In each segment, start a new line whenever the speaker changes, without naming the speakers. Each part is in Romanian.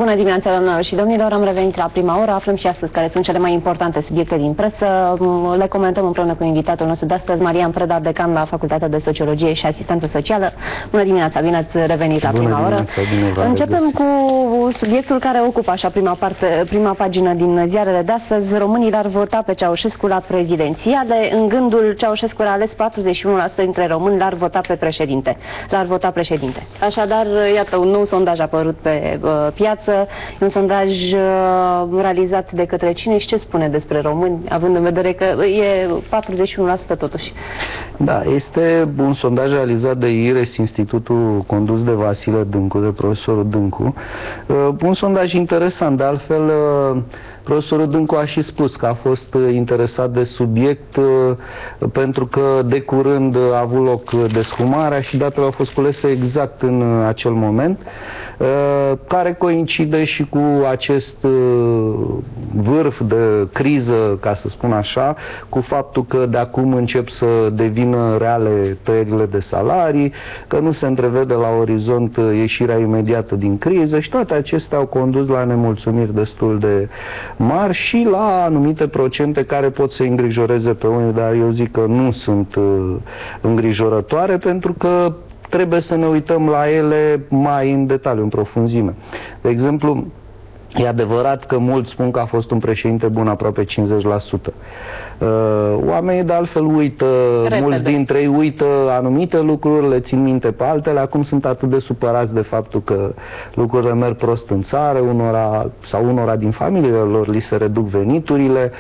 Bună dimineața, doamnelor și domnilor, am revenit la prima oră. Aflăm și astăzi care sunt cele mai importante subiecte din presă. Le comentăm împreună cu invitatul nostru de astăzi, Marian Preda, decan la Facultatea de Sociologie și asistentă socială. Bună dimineața, bine ați revenit la prima oră. Începem cu subiectul care ocupă așa prima pagină din ziarele de astăzi. Românii l-ar vota pe Ceaușescu la prezidențiale. În gândul Ceaușescu a ales 41% dintre români l-ar vota pe președinte. L-ar vota președinte. Așadar, iată, un nou sondaj a apărut pe piață. E un sondaj realizat de către cine și ce spune despre români, având în vedere că e 41% totuși.
Da, este un sondaj realizat de IRES, institutul condus de Vasile Dâncu, de profesorul Dâncu. Un sondaj interesant, de altfel profesorul Dâncu a și spus că a fost interesat de subiect pentru că de curând a avut loc desfumarea și datele au fost culese exact în acel moment, care coincide și cu acest vârf de criză, ca să spun așa, cu faptul că de acum încep să devină reale tăierile de salarii, că nu se întrevede la orizont ieșirea imediată din criză și toate acestea au condus la nemulțumiri destul de mari și la anumite procente care pot să îngrijoreze pe unii, dar eu zic că nu sunt îngrijorătoare, pentru că trebuie să ne uităm la ele mai în detaliu, în profunzime. De exemplu, e adevărat că mulți spun că a fost un președinte bun, aproape 50%. Oamenii de altfel uită, mulți dintre ei uită anumite lucruri, le țin minte pe altele. Acum sunt atât de supărați de faptul că lucrurile merg prost în țară, unora din familiile lor li se reduc veniturile.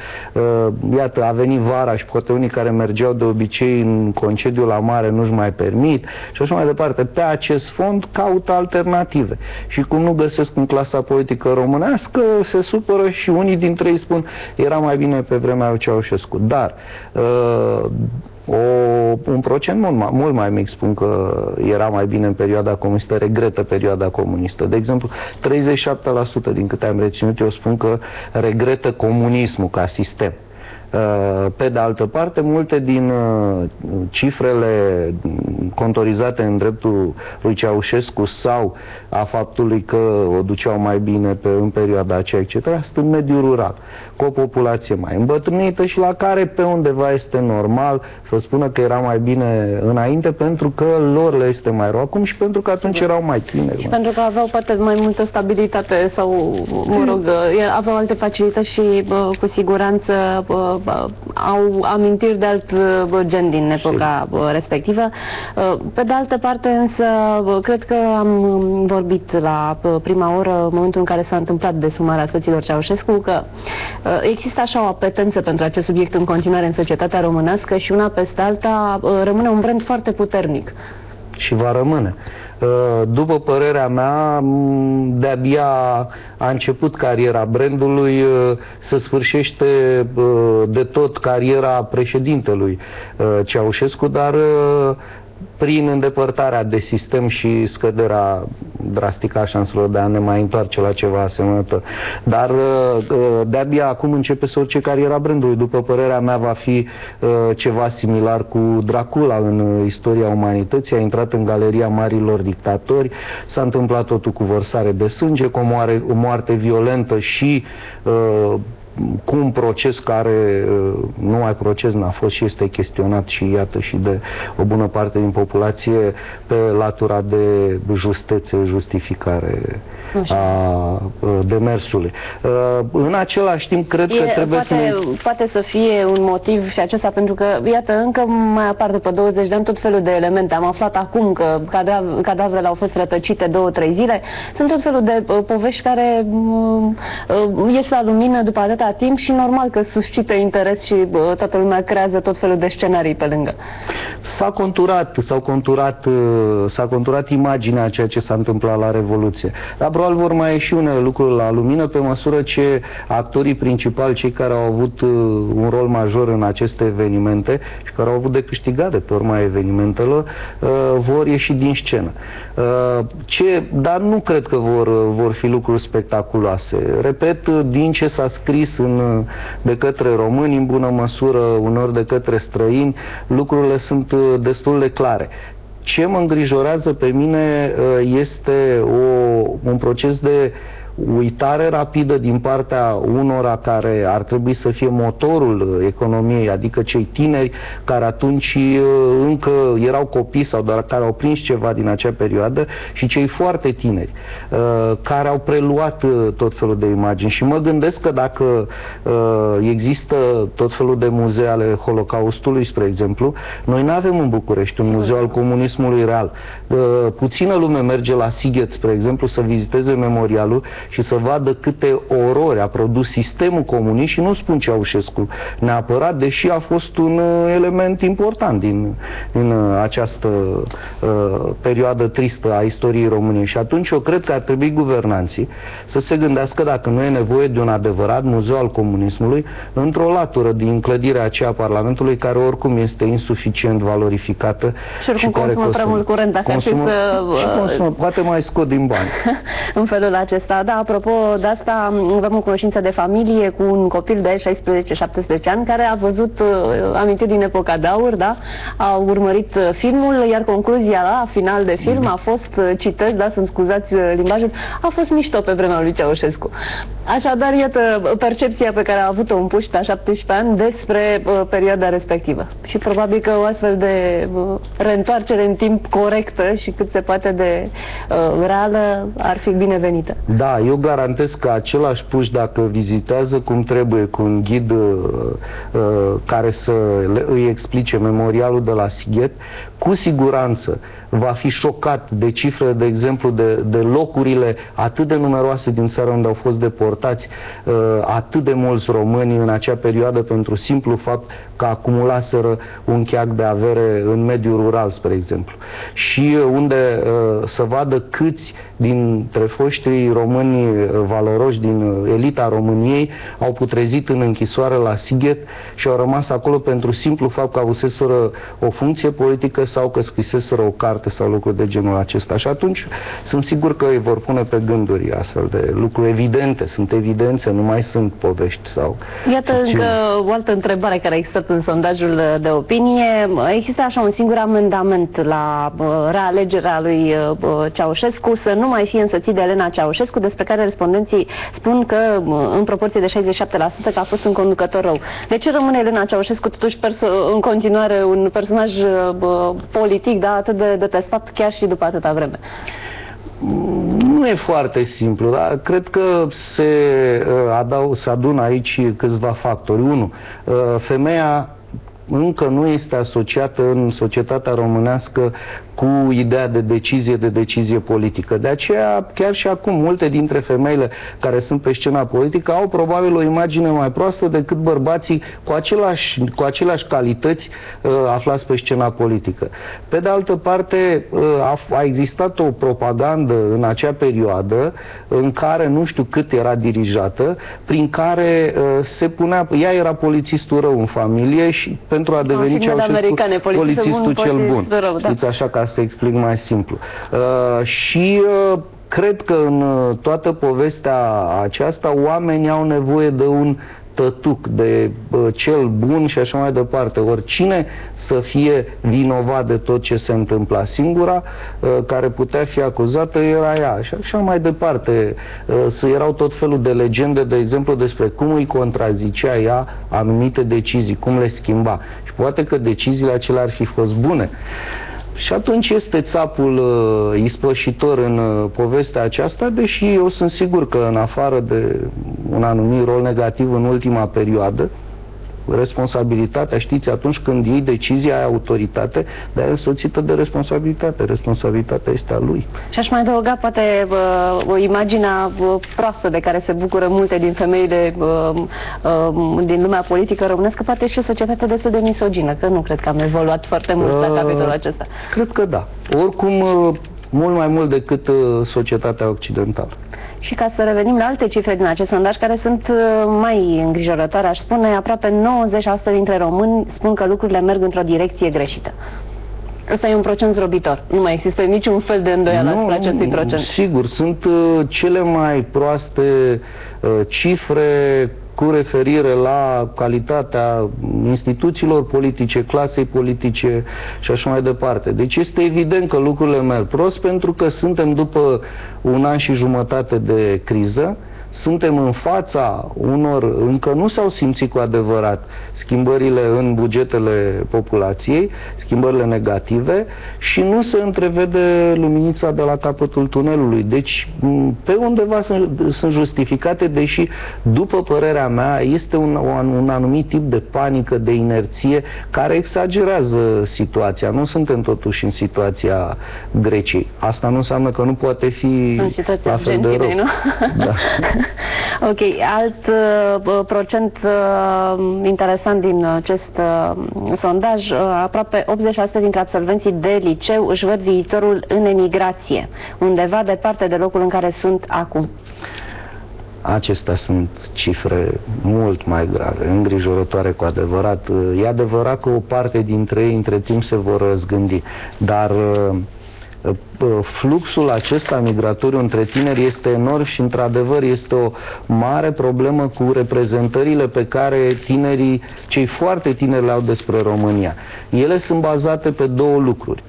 Iată, a venit vara și poate unii care mergeau de obicei în concediu la mare nu-și mai permit și așa mai departe. Pe acest fond caută alternative și cum nu găsesc în clasa politică românească, se supără și unii dintre ei spun era mai bine pe vremea lui Ceaușescu. Dar un procent mult mai mic spun că era mai bine în perioada comunistă, regretă perioada comunistă. De exemplu, 37% din câte am reținut eu spun că regretă comunismul ca sistem. Pe de altă parte, multe din cifrele contorizate în dreptul lui Ceaușescu sau a faptului că o duceau mai bine în perioada aceea, etc., sunt în mediul rural, cu o populație mai îmbătrânită și la care pe undeva este normal să spună că era mai bine înainte, pentru că lor le este mai rău acum și pentru că atunci erau mai tineri. Și
pentru că aveau poate mai multă stabilitate sau, mă rog, aveau alte facilități și cu siguranță au amintiri de alt gen din epoca respectivă. Pe de altă parte, însă, cred că am vorbit la prima oră, în momentul în care s-a întâmplat desumarea soților Ceaușescu, că există așa o apetență pentru acest subiect în continuare în societatea românească și una peste alta rămâne un brand foarte puternic.
Și va rămâne. După părerea mea, de-abia a început cariera brandului, se sfârșește de tot cariera președintelui Ceaușescu, dar prin îndepărtarea de sistem și scăderea drastică a șanselor de a ne mai întoarce la ceva asemănător. Dar de-abia acum începe să urce cariera brandului. După părerea mea va fi ceva similar cu Dracula în istoria umanității. A intrat în galeria marilor dictatori, s-a întâmplat totul cu vărsare de sânge, cu o moarte violentă și cu un proces care numai proces n-a fost și este chestionat și iată și de o bună parte din populație pe latura de justețe, justificare a demersului. În același timp, cred că trebuie
poate să fie un motiv și acesta, pentru că, iată, încă mai apar după 20 de ani tot felul de elemente. Am aflat acum că cadavrele au fost rătăcite 2-3 zile. Sunt tot felul de povești care ies la lumină după atâta timp și normal că suscită interes și toată lumea creează tot felul de scenarii pe lângă.
S-a conturat imaginea a ceea ce s-a întâmplat la Revoluție. Dar probabil vor mai ieși unele lucruri la lumină pe măsură ce actorii principali, cei care au avut un rol major în aceste evenimente și care au avut de câștigat de pe urma evenimentelor, vor ieși din scenă. Dar nu cred că vor fi lucruri spectaculoase. Repet, din ce s-a scris de către români, în bună măsură, uneori de către străini, lucrurile sunt destul de clare. Ce mă îngrijorează pe mine este un proces de uitare rapidă din partea unora care ar trebui să fie motorul economiei, adică cei tineri care atunci încă erau copii sau doar care au prins ceva din acea perioadă, și cei foarte tineri care au preluat tot felul de imagini. Și mă gândesc că dacă există tot felul de muzee ale Holocaustului, spre exemplu, noi nu avem în București un muzeu al comunismului real. Puțină lume merge la Sighet, spre exemplu, să viziteze memorialul și să vadă câte orori a produs sistemul comunist, și nu spun Ceaușescu neapărat, deși a fost un element important din această perioadă tristă a istoriei României. Și atunci eu cred că ar trebui guvernanții să se gândească dacă nu e nevoie de un adevărat muzeu al comunismului într-o latură din clădirea aceea a Parlamentului, care oricum este insuficient valorificată
și oricum consumă prea mult curent, dacă ar fi să...
Și consumă, poate mai scot din bani.
În felul acesta. Da, apropo de asta, avem o cunoștință de familie cu un copil de 16-17 ani care a văzut amintiri din epoca de aur, da? A urmărit filmul, iar concluzia la final de film a fost, citesc, da, să-mi scuzați limbajul, a fost mișto pe vremea lui Ceaușescu. Așadar, iată percepția pe care a avut-o un puști la 17 ani despre perioada respectivă. Și probabil că o astfel de reîntoarcere în timp corectă și cât se poate de reală ar fi binevenită.
Da, eu garantez că același puști, dacă vizitează cum trebuie cu un ghid care să îi explice memorialul de la Sighet, cu siguranță va fi șocat de cifrele, de exemplu, de locurile atât de numeroase din țară unde au fost deportați atât de mulți români în acea perioadă, pentru simplu fapt că acumulaseră un cheac de avere în mediul rural, spre exemplu. Și unde să vadă câți dintre foștii români valoroși din elita României au putrezit în închisoare la Sighet și au rămas acolo pentru simplu fapt că avuseseră o funcție politică sau că scriseseră o carte sau lucruri de genul acesta. Și atunci sunt sigur că îi vor pune pe gânduri astfel de lucruri evidente. Sunt evidențe, nu mai sunt povești sau...
Iată o altă întrebare care a existat în sondajul de opinie. Există așa un singur amendament la realegerea lui Ceaușescu, să nu mai fie însoțit de Elena Ceaușescu, despre care respondenții spun că în proporție de 67% că a fost un conducător rău. De ce rămâne Elena Ceaușescu totuși în continuare un personaj politic, da, atât de detestat chiar și după atâta vreme?
Nu e foarte simplu, dar cred că se adună aici câțiva factori. Unu, femeia încă nu este asociată în societatea românească cu ideea de decizie politică. De aceea, chiar și acum, multe dintre femeile care sunt pe scena politică au probabil o imagine mai proastă decât bărbații cu aceleași calități aflați pe scena politică. Pe de altă parte, a existat o propagandă în acea perioadă în care nu știu cât era dirijată, prin care se punea, ea era polițistul rău în familie și pentru a deveni Ceaușescu polițistul cel bun.
Rău, da.
Știți, așa, ca să explic mai simplu. Cred că în toată povestea aceasta oamenii au nevoie de un tătuc, de cel bun și așa mai departe. Oricine să fie vinovat de tot ce se întâmpla. Singura care putea fi acuzată era ea. Și așa mai departe. Erau tot felul de legende, de exemplu, despre cum îi contrazicea ea anumite decizii, cum le schimba. Și poate că deciziile acelea ar fi fost bune. Și atunci este țapul ispășitor în povestea aceasta, deși eu sunt sigur că în afară de un anumit rol negativ în ultima perioadă, responsabilitatea, știți, atunci când iei decizia, ai autoritate, dar e însoțită de responsabilitate. Responsabilitatea este a lui.
Și aș mai adăuga poate o imagine proastă de care se bucură multe din femeile din lumea politică românească, poate și o societate destul de misogină, că nu cred că am evoluat foarte mult la capitolul acesta.
Cred că da. Oricum, mult mai mult decât societatea occidentală.
Și ca să revenim la alte cifre din acest sondaj, care sunt mai îngrijorătoare, aș spune, aproape 90% dintre români spun că lucrurile merg într-o direcție greșită. Ăsta e un procent zdrobitor. Nu mai există niciun fel de îndoială asupra acestui procent.
Sigur, sunt cele mai proaste cifre cu referire la calitatea instituțiilor politice, clasei politice și așa mai departe. Deci este evident că lucrurile merg prost pentru că suntem după un an și jumătate de criză, suntem în fața unor, încă nu s-au simțit cu adevărat schimbările în bugetele populației, schimbările negative și nu se întrevede luminița de la capătul tunelului. Deci, pe undeva sunt justificate, deși, după părerea mea, este un anumit tip de panică, de inerție, care exagerează situația. Nu suntem totuși în situația Greciei. Asta nu înseamnă că nu poate fi
în situația
la fel de rău.
nu?
Da.
Ok, alt procent interesant din acest sondaj, aproape 80% dintre absolvenții de liceu își văd viitorul în emigrație, undeva departe de locul în care sunt acum.
Acestea sunt cifre mult mai grave, îngrijorătoare cu adevărat. E adevărat că o parte dintre ei între timp se vor răzgândi, dar fluxul acesta migratoriu între tineri este enorm și într-adevăr este o mare problemă cu reprezentările pe care tinerii, cei foarte tineri le au despre România. Ele sunt bazate pe două lucruri.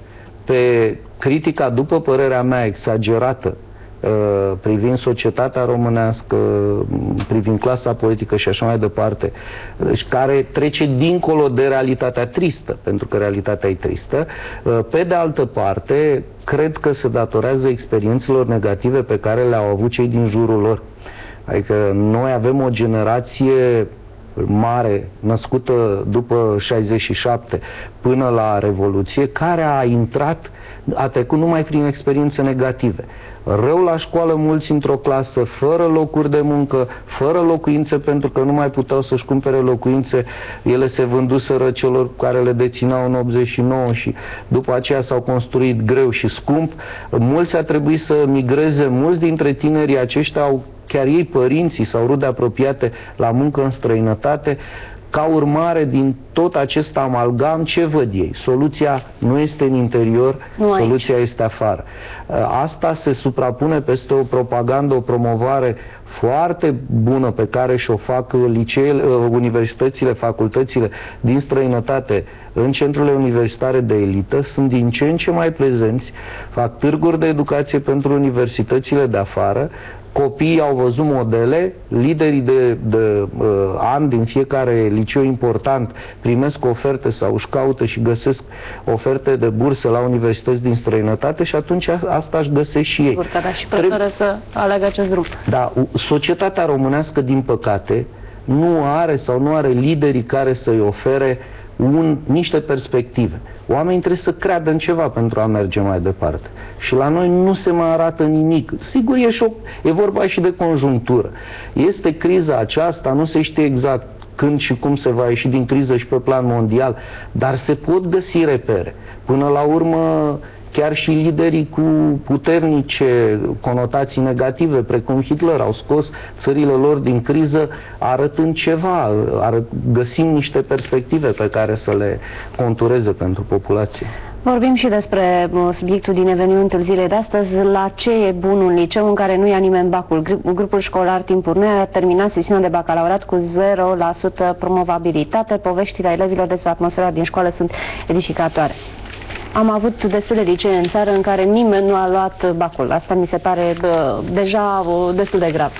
Pe critica, după părerea mea, exagerată privind societatea românească, privind clasa politică și așa mai departe, care trece dincolo de realitatea tristă, pentru că realitatea e tristă. Pe de altă parte, cred că se datorează experiențelor negative pe care le-au avut cei din jurul lor. Adică noi avem o generație mare, născută după 67 până la Revoluție, care a trecut numai prin experiențe negative. Rău la școală, mulți într-o clasă, fără locuri de muncă, fără locuințe, pentru că nu mai puteau să-și cumpere locuințe, ele se vânduseră celor care le dețineau în 89 și după aceea s-au construit greu și scump. Mulți a trebuit să migreze, mulți dintre tinerii aceștia au chiar ei, părinții sau rude apropiate, la muncă în străinătate. Ca urmare din tot acest amalgam, ce văd ei? Soluția nu este în interior, soluția este afară. Asta se suprapune peste o propagandă, o promovare foarte bună pe care și-o fac liceele, universitățile, facultățile din străinătate în centrele universitare de elită. Sunt din ce în ce mai prezenți, fac târguri de educație pentru universitățile de afară. Copiii au văzut modele, liderii de an din fiecare liceu important primesc oferte sau își caută și găsesc oferte de bursă la universități din străinătate și atunci asta își găsesc și ei.
Sigur că da, și preferă să aleagă acest drum.
Da, societatea românească, din păcate, nu are liderii care să-i ofere niște perspective. Oamenii trebuie să creadă în ceva pentru a merge mai departe. Și la noi nu se mai arată nimic. Sigur, e vorba și de conjunctură. Este criza aceasta, nu se știe exact când și cum se va ieși din criză și pe plan mondial, dar se pot găsi repere. Până la urmă, chiar și liderii cu puternice conotații negative, precum Hitler, au scos țările lor din criză arătând ceva, găsind niște perspective pe care să le contureze pentru populație.
Vorbim și despre subiectul din evenimentul zilei de astăzi. La ce e bun un liceu în care nu ia nimeni bacul? Grupul școlar Timpuri a terminat sesiunea de bacalaureat cu 0% promovabilitate. Poveștile elevilor despre atmosfera din școală sunt edificatoare. Am avut destule licee în țară în care nimeni nu a luat bacul. Asta mi se pare deja destul de grav.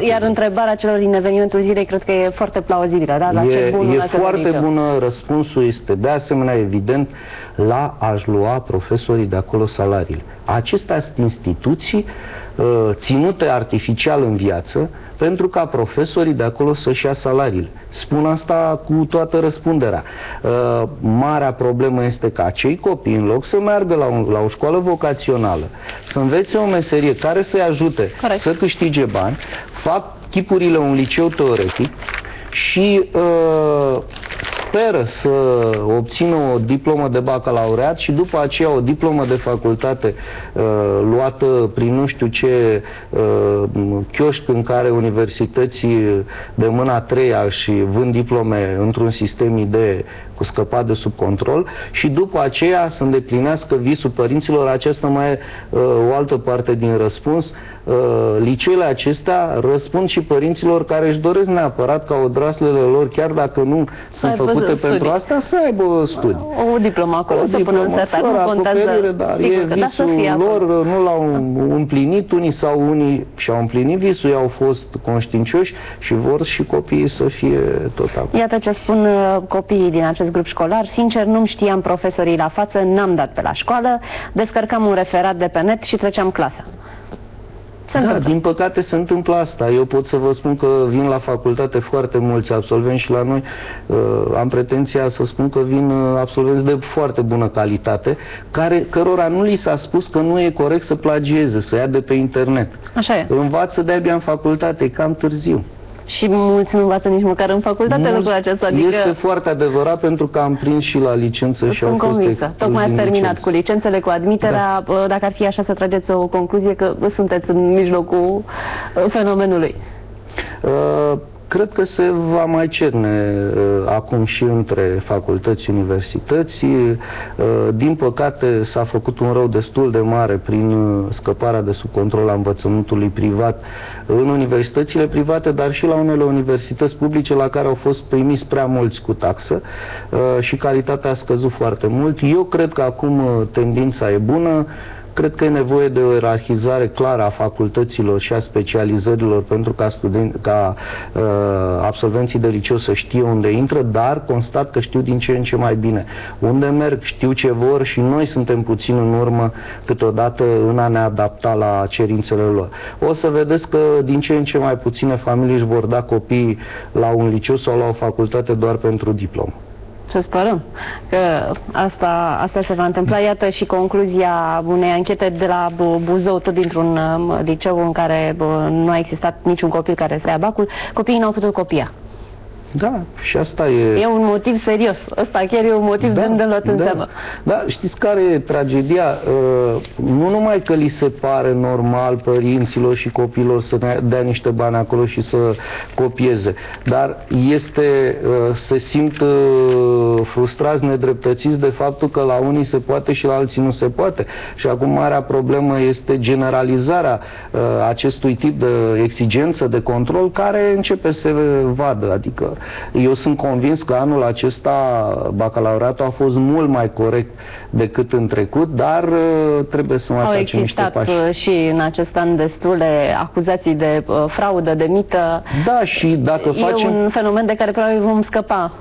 Iar întrebarea celor din evenimentul zilei cred că e foarte plauzibilă. Da?
E foarte bună. Răspunsul este de asemenea evident la a-și lua profesorii de acolo salariile. Acestea sunt instituții ținute artificial în viață pentru ca profesorii de acolo să-și ia salariile. Spun asta cu toată răspunderea. Marea problemă este că acei copii, în loc să meargă la o școală vocațională, să învețe o meserie care să-i ajute să câștige bani, fac chipurile un liceu teoretic și speră să obțină o diplomă de bacalaureat și după aceea o diplomă de facultate luată prin nu știu ce chioșc în care universității de mâna a treia și vând diplome într-un sistem idee cu scăpat de sub control și după aceea să îndeplinească visul părinților. Aceasta mai e o altă parte din răspuns. Liceele acestea răspund și părinților care își doresc neapărat ca odraslele lor, chiar dacă nu sunt făcute pentru asta, să aibă studii.
O diplomă acolo, să pună în sertar, nu contează.
Dar e visul lor, nu l-au împlinit, unii și-au împlinit visul, au fost conștiincioși și vor și copiii să fie tot acolo.
Iată ce spun copiii din acest grup școlar: sincer, nu-mi știam profesorii la față, n-am dat pe la școală, descărcam un referat de pe net și treceam clasa.
Da, din păcate se întâmplă asta. Eu pot să vă spun că vin la facultate foarte mulți absolvenți și la noi am pretenția să spun că vin absolvenți de foarte bună calitate, cărora nu li s-a spus că nu e corect să plagieze, să ia de pe internet.
Așa e.
Învață de-abia în facultate, e cam târziu.
Și mulți nu învață nici măcar în facultate lucrul acesta. Adică
este foarte adevărat, pentru că am prins și la licență și
sunt convinsă. Tocmai ați terminat cu licențele, cu admiterea. Da. Dacă ar fi așa, să trageți o concluzie că sunteți în mijlocul fenomenului.
Cred că se va mai cerne acum și între facultăți și universități. Din păcate s-a făcut un rău destul de mare prin scăparea de sub control a învățământului privat în universitățile private, dar și la unele universități publice la care au fost primiți prea mulți cu taxă și calitatea a scăzut foarte mult. Eu cred că acum tendința e bună. Cred că e nevoie de o ierarhizare clară a facultăților și a specializărilor pentru ca absolvenții de liceu să știe unde intră, dar constat că știu din ce în ce mai bine unde merg, știu ce vor și noi suntem puțin în urmă câteodată în a ne adapta la cerințele lor. O să vedeți că din ce în ce mai puține familii își vor da copiii la un liceu sau la o facultate doar pentru diplomă.
Să sperăm că asta se va întâmpla. Iată și concluzia unei anchete de la Buzău, tot dintr-un liceu în care nu a existat niciun copil care să ia bacul. Copiii n-au putut copia.
Da, și asta e...
E un motiv serios. Ăsta chiar e un motiv demn de luat în seamă.
Da, știți care e tragedia? Nu numai că li se pare normal părinților și copiilor să dea niște bani acolo și să copieze, dar se simt frustrați, nedreptățiți de faptul că la unii se poate și la alții nu se poate. Și acum marea problemă este generalizarea acestui tip de exigență, de control, care începe să se vadă. Adică eu sunt convins că anul acesta bacalaureatul a fost mult mai corect decât în trecut, dar trebuie să mai facem niște pași.
Au existat și în acest an destule acuzații de fraudă, de mită.
Da, și dacă facem...
E un fenomen de care probabil vom scăpa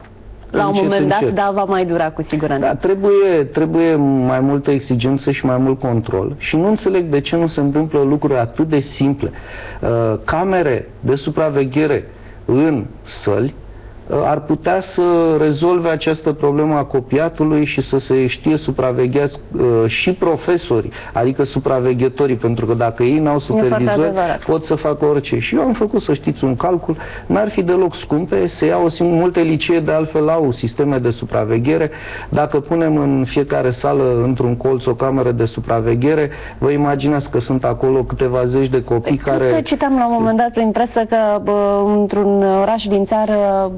la un moment dat, dar va mai dura cu siguranță.
Da, trebuie mai multă exigență și mai mult control. Și nu înțeleg de ce nu se întâmplă lucruri atât de simple. Camere de supraveghere în săli ar putea să rezolve această problemă a copiatului și să se știe supravegheați și profesorii, adică supraveghetorii, pentru că dacă ei n-au supervizori, pot să facă orice. Și eu am făcut, să știți, un calcul, n-ar fi deloc scumpe, se iau multe licee de altfel au sisteme de supraveghere. Dacă punem în fiecare sală, într-un colț, o cameră de supraveghere, vă imaginați că sunt acolo câteva zeci de copii care...
Citam la un moment dat prin presă că într-un oraș din țară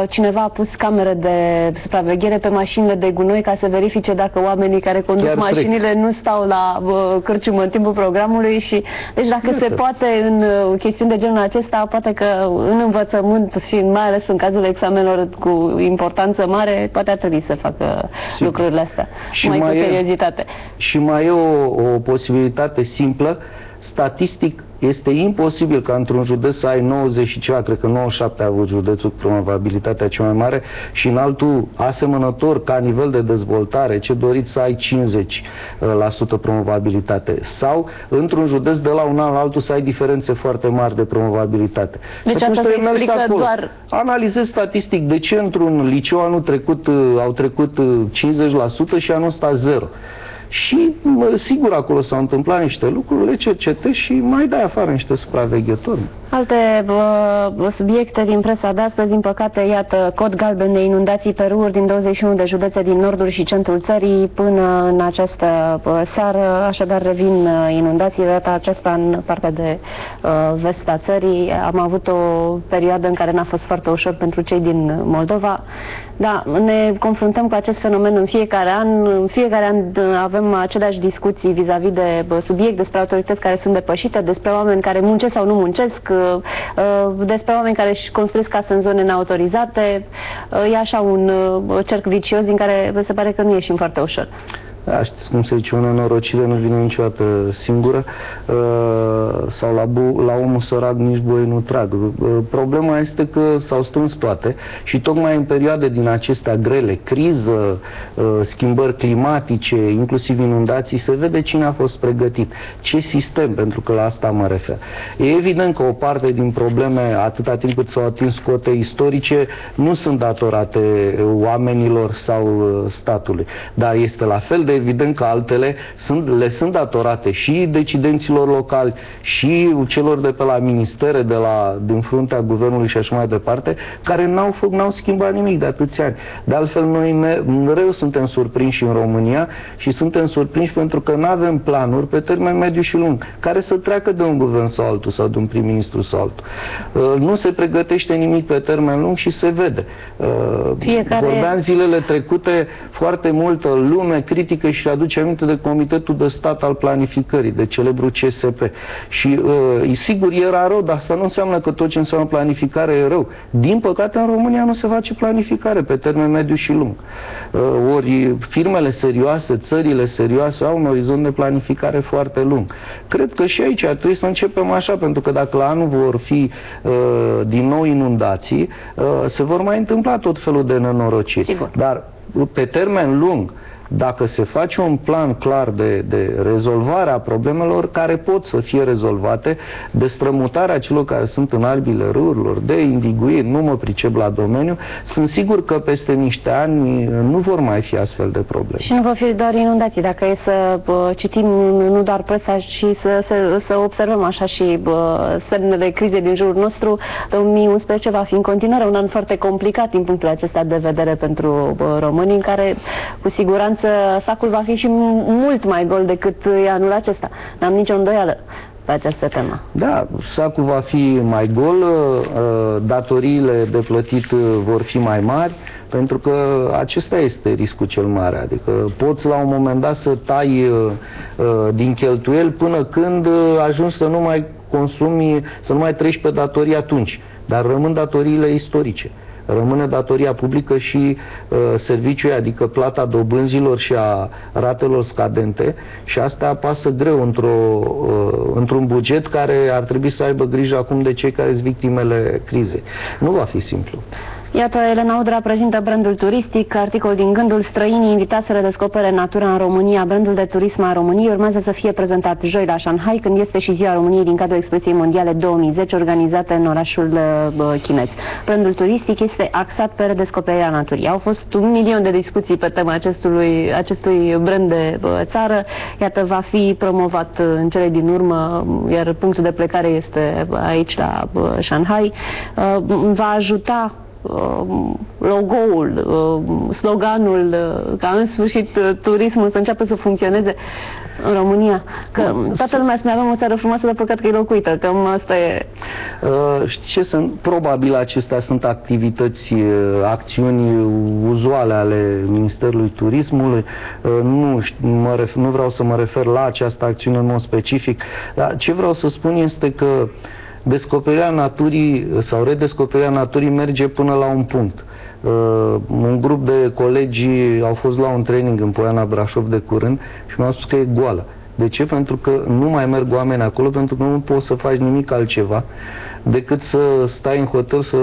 cineva a pus camere de supraveghere pe mașinile de gunoi ca să verifice dacă oamenii care conduc mașinile nu stau la cârciumă în timpul programului și deci dacă se poate în chestiuni de genul acesta, poate că în învățământ și mai ales în cazul examenelor cu importanță mare, poate ar trebui să facă lucrurile astea și mai cu seriozitate.
Și mai e o posibilitate simplă. Statistic este imposibil ca într-un județ să ai 90 și ceva, cred că 97 a avut județul probabilitatea cea mai mare și în altul asemănător ca nivel de dezvoltare, ce doriți să ai 50% probabilitate. Sau într-un județ de la un an la altul să ai diferențe foarte mari de probabilitate.
Deci asta se explică doar...
Analizez statistic de ce într-un liceu anul trecut au trecut 50% și anul ăsta 0. și sigur acolo s-au întâmplat niște lucruri, le cercetezi și mai dai afară niște supraveghetori.
Alte subiecte din presa de astăzi, din păcate, iată, cod galben de inundații pe râuri din 21 de județe din nordul și centrul țării până în această seară, așadar revin inundații, de data aceasta în partea de vest a țării. Am avut o perioadă în care n-a fost foarte ușor pentru cei din Moldova. Da, ne confruntăm cu acest fenomen în fiecare an. În fiecare an avem aceleași discuții vis-a-vis de subiect, despre autorități care sunt depășite, despre oameni care muncesc sau nu muncesc, despre oameni care își construiesc case în zone neautorizate. E așa un cerc vicios din care se pare că nu ieșim foarte ușor.
Da, știți cum se zice, o nenorocire nu vine niciodată singură, sau la omul sărac nici boi nu trag. Problema este că s-au strâns toate și tocmai în perioade din acestea grele, criză, schimbări climatice, inclusiv inundații, se vede cine a fost pregătit, ce sistem, pentru că la asta mă refer. E evident că o parte din probleme, atâta timp cât s-au atins cote istorice, nu sunt datorate oamenilor sau statului, dar este la fel de evident că altele le sunt datorate și decidenților locali și celor de pe la ministere, din fruntea guvernului și așa mai departe, care n-au schimbat nimic de atâția ani. De altfel, noi mereu suntem surprinși în România și suntem surprinși pentru că nu avem planuri pe termen mediu și lung, care să treacă de un guvern sau altul sau de un prim-ministru sau altul. Nu se pregătește nimic pe termen lung și se vede. Vorbeam zilele trecute, foarte multă lume critică și aduce aminte de Comitetul de Stat al Planificării, de celebrul CSP. Și sigur era rău, dar asta nu înseamnă că tot ce înseamnă planificare e rău. Din păcate în România nu se face planificare pe termen mediu și lung. Ori firmele serioase, țările serioase au un orizont de planificare foarte lung. Cred că și aici ar trebui să începem așa, pentru că dacă la anul vor fi din nou inundații, se vor mai întâmpla tot felul de nenorociri.
Sigur.
Dar pe termen lung, dacă se face un plan clar de rezolvare a problemelor care pot să fie rezolvate, de strămutarea celor care sunt în albile râurilor, de indiguiri, nu mă pricep la domeniu, sunt sigur că peste niște ani nu vor mai fi astfel de probleme. Și
nu vor fi doar inundații, dacă e să citim nu doar presa și să observăm așa și semnele crizei din jurul nostru, 2011 va fi în continuare un an foarte complicat din punctul acesta de vedere pentru românii, în care cu siguranță sacul va fi și mult mai gol decât anul acesta. N-am nicio îndoială pe această temă.
Da, sacul va fi mai gol, datoriile de plătit vor fi mai mari, pentru că acesta este riscul cel mare. Adică poți la un moment dat să tai din cheltuieli până când ajungi să nu mai consumi, să nu mai treci pe datorii atunci. Dar rămân datoriile istorice. Rămâne datoria publică și serviciul, adică plata dobânzilor și a ratelor scadente, și asta apasă greu într-un buget care ar trebui să aibă grijă acum de cei care sunt victimele crizei. Nu va fi simplu.
Iată, Elena Udrea prezintă brandul turistic, articol din Gândul, străinii invitați să redescopere natura în România. Brandul de turism al României urmează să fie prezentat joi la Shanghai, când este și Ziua României din cadrul Expoziției Mondiale 2010, organizată în orașul chinez. Brandul turistic este axat pe redescoperirea naturii. Au fost 1.000.000 de discuții pe tema acestui brand de țară. Iată, va fi promovat în cele din urmă, iar punctul de plecare este aici la Shanghai. Va ajuta logo-ul, sloganul, ca în sfârșit turismul să înceapă să funcționeze în România. Că toată lumea spune, avem o țară frumoasă, dar păcat că e locuită, că asta e...
Știi ce sunt? Probabil acestea sunt activități, acțiuni uzuale ale Ministerului Turismului. Nu vreau să mă refer la această acțiune în mod specific, dar ce vreau să spun este că descoperirea naturii sau redescoperirea naturii merge până la un punct. Un grup de colegi au fost la un training în Poiana Brașov de curând și mi-au spus că e goală. De ce? Pentru că nu mai merg oameni acolo, pentru că nu poți să faci nimic altceva decât să stai în hotel, să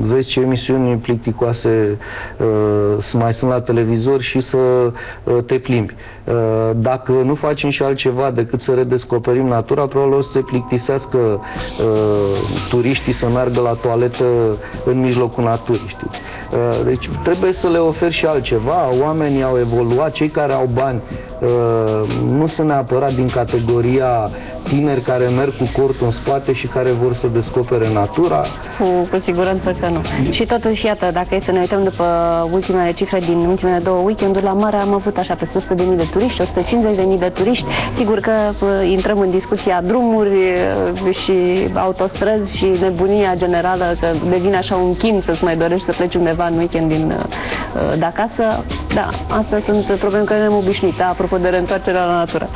vezi ce emisiuni plicticoase mai sunt la televizor și să te plimbi. Dacă nu facem și altceva decât să redescoperim natura, probabil o să se plictisească turiștii să meargă la toaletă în mijlocul naturii, știți? Deci trebuie să le oferi și altceva. Oamenii au evoluat, cei care au bani nu sunt neapărat din categoria tineri care merg cu cortul în spate și care vor să descopere natura.
Cu siguranță că nu. Și totuși, iată, dacă e să ne uităm după ultimele cifre din ultimele 2 weekenduri, la mare am avut așa peste 100.000 de turiști, 150.000 de turiști. Sigur că intrăm în discuția drumuri și autostrăzi și nebunia generală, că devine așa un chin să-ți mai dorești să pleci undeva în weekend de acasă. Da, astea sunt probleme care ne-am obișnuit, apropo de reîntoarcerea la natură.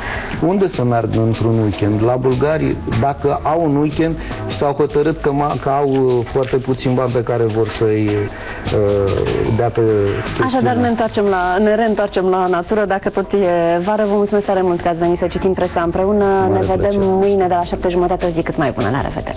Unde să meargă într-un weekend? La bulgari, dacă au un weekend și s-au hotărât că au foarte puțin bani pe care vor să-i dea pe chestiune.
Așadar ne reîntoarcem la natură, dacă tot e vară. Vă mulțumesc tare mult că ați venit să citim presa împreună. Ne vedem mâine de la 7:30, o zi cât mai bună. La revedere!